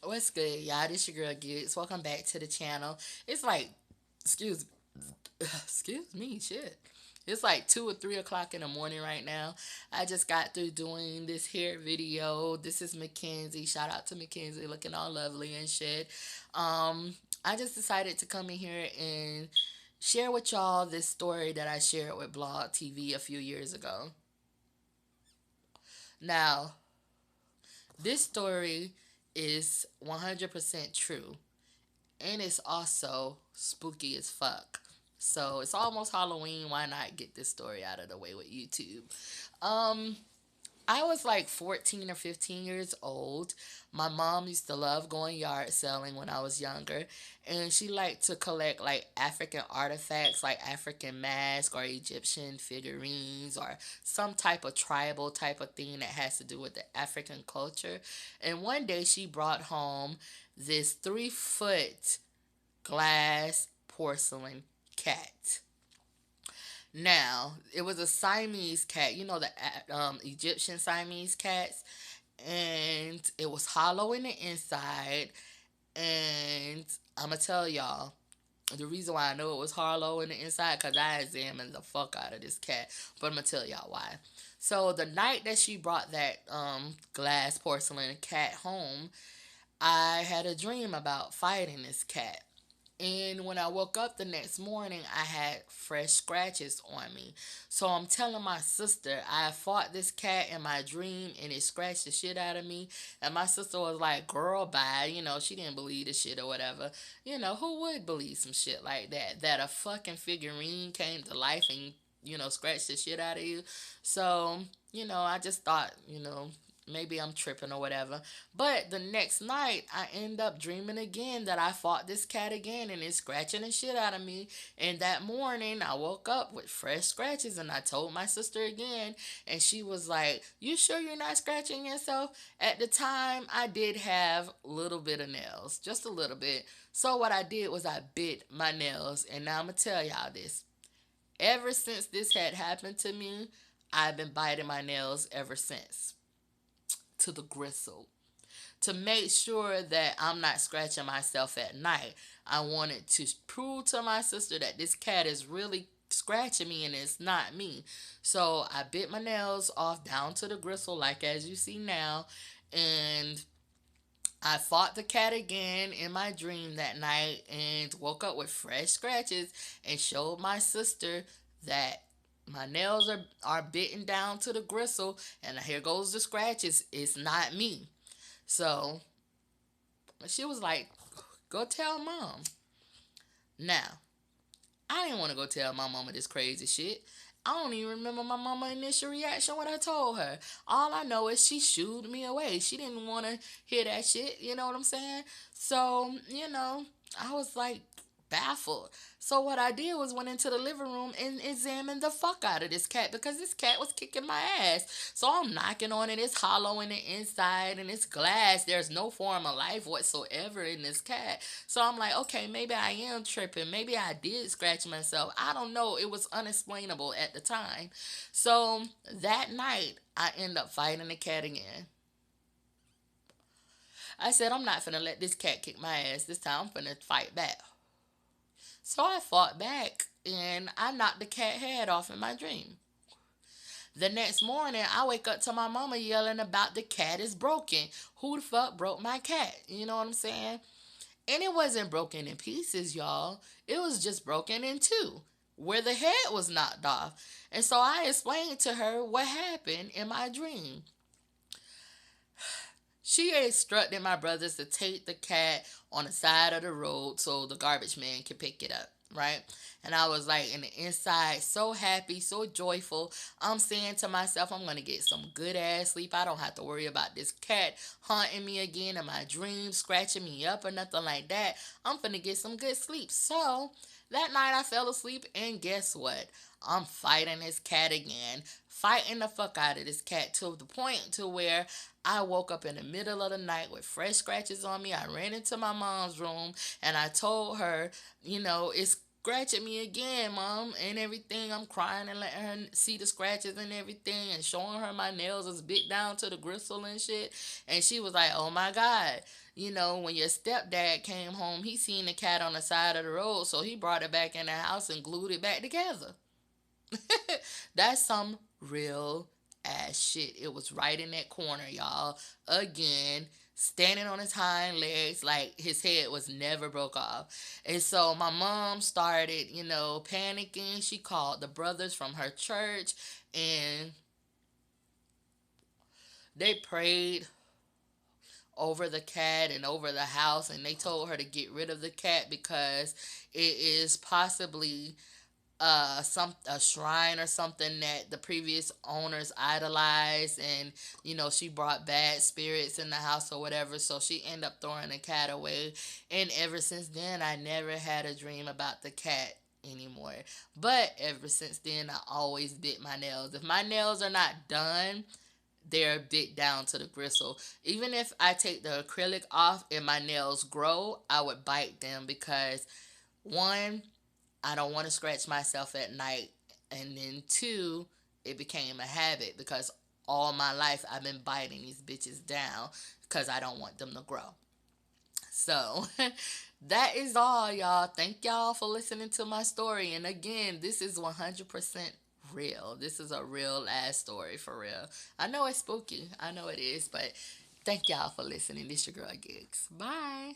What's good, y'all? This your girl Giggs. Welcome back to the channel. It's like, excuse, excuse me, shit. It's like 2 or 3 o'clock in the morning right now. I just got through doing this hair video. This is Mackenzie. Shout out to Mackenzie, looking all lovely and shit. I just decided to come in here and share with y'all this story that I shared with Blog TV a few years ago. Now, this story is 100% true, and it's also spooky as fuck. So it's almost Halloween. Why not get this story out of the way with YouTube? Um, I was like 14 or 15 years old. My mom used to love going yard selling when I was younger, and she liked to collect like African artifacts, like African masks or Egyptian figurines or some type of tribal type of thing that has to do with the African culture. And one day she brought home this 3 foot glass porcelain cat. Now, it was a Siamese cat, you know, the Egyptian Siamese cats, and it was hollow in the inside. And I'm gonna tell y'all the reason why I know it was hollow in the inside because I examined the fuck out of this cat. But I'm gonna tell y'all why. So the night that she brought that glass porcelain cat home, I had a dream about fighting this cat. And when I woke up the next morning, I had fresh scratches on me. So I'm telling my sister I fought this cat in my dream and it scratched the shit out of me. And my sister was like, girl, bye. You know, she didn't believe the shit or whatever. You know, who would believe some shit like that? That a fucking figurine came to life and, you know, scratched the shit out of you. So, you know, I just thought, you know, maybe I'm tripping or whatever. But the next night, I end up dreaming again that I fought this cat again and it's scratching the shit out of me. And that morning, I woke up with fresh scratches and I told my sister again. And she was like, you sure you're not scratching yourself? At the time, I did have a little bit of nails, just a little bit. So what I did was I bit my nails. And now I'm going to tell y'all this. Ever since this had happened to me, I've been biting my nails ever since to the gristle to make sure that I'm not scratching myself at night. I wanted to prove to my sister that this cat is really scratching me and it's not me. So I bit my nails off down to the gristle, like as you see now, and I fought the cat again in my dream that night and woke up with fresh scratches and showed my sister that my nails are bitten down to the gristle and here goes the scratches. It's not me. So she was like, go tell mom. Now, I didn't want to go tell my mama this crazy shit. I don't even remember my mama initial reaction when I told her. All I know is she shooed me away. She didn't want to hear that shit. You know what I'm saying? So, you know, I was like baffled. So what I did was went into the living room and examined the fuck out of this cat because this cat was kicking my ass. So I'm knocking on it. It's hollow in the inside and it's glass. There's no form of life whatsoever in this cat. So I'm like, okay, maybe I am tripping. Maybe I did scratch myself. I don't know. It was unexplainable at the time. So that night, I end up fighting the cat again. I said, I'm not finna let this cat kick my ass. This time I'm finna fight back. So I fought back and I knocked the cat head off in my dream. The next morning, I wake up to my mama yelling about the cat is broken. Who the fuck broke my cat? You know what I'm saying? And it wasn't broken in pieces, y'all. It was just broken in two, where the head was knocked off. And so I explained to her what happened in my dream. She instructed my brothers to take the cat on the side of the road so the garbage man could pick it up, right? And I was like in the inside, so happy, so joyful. I'm saying to myself, I'm going to get some good ass sleep. I don't have to worry about this cat haunting me again in my dreams, scratching me up or nothing like that. I'm going to get some good sleep. So that night I fell asleep and guess what? I'm fighting this cat again, fighting the fuck out of this cat to the point to where I woke up in the middle of the night with fresh scratches on me. I ran into my mom's room and I told her, you know, it's scratching me again, mom, and everything. I'm crying and letting her see the scratches and everything and showing her my nails was bit down to the gristle and shit. And she was like, oh my God. When your stepdad came home, he seen the cat on the side of the road, so he brought it back in the house and glued it back together. That's some real ass shit. It was right in that corner, y'all. Again, standing on his hind legs, like his head was never broke off. And so my mom started, panicking. She called the brothers from her church and they prayed over the cat and over the house, and they told her to get rid of the cat because it is possibly some a shrine or something that the previous owners idolized, and she brought bad spirits in the house or whatever, so she ended up throwing the cat away. And ever since then I never had a dream about the cat anymore. But ever since then I always bit my nails. If my nails are not done, they're bit down to the gristle. Even if I take the acrylic off and my nails grow, I would bite them because, one, I don't want to scratch myself at night. And then two, it became a habit because all my life I've been biting these bitches down because I don't want them to grow. So that is all, y'all. Thank y'all for listening to my story. And again, this is 100% real. This is a real ass story for real. I know it's spooky. I know it is, but thank y'all for listening. This your girl Giggs. Bye.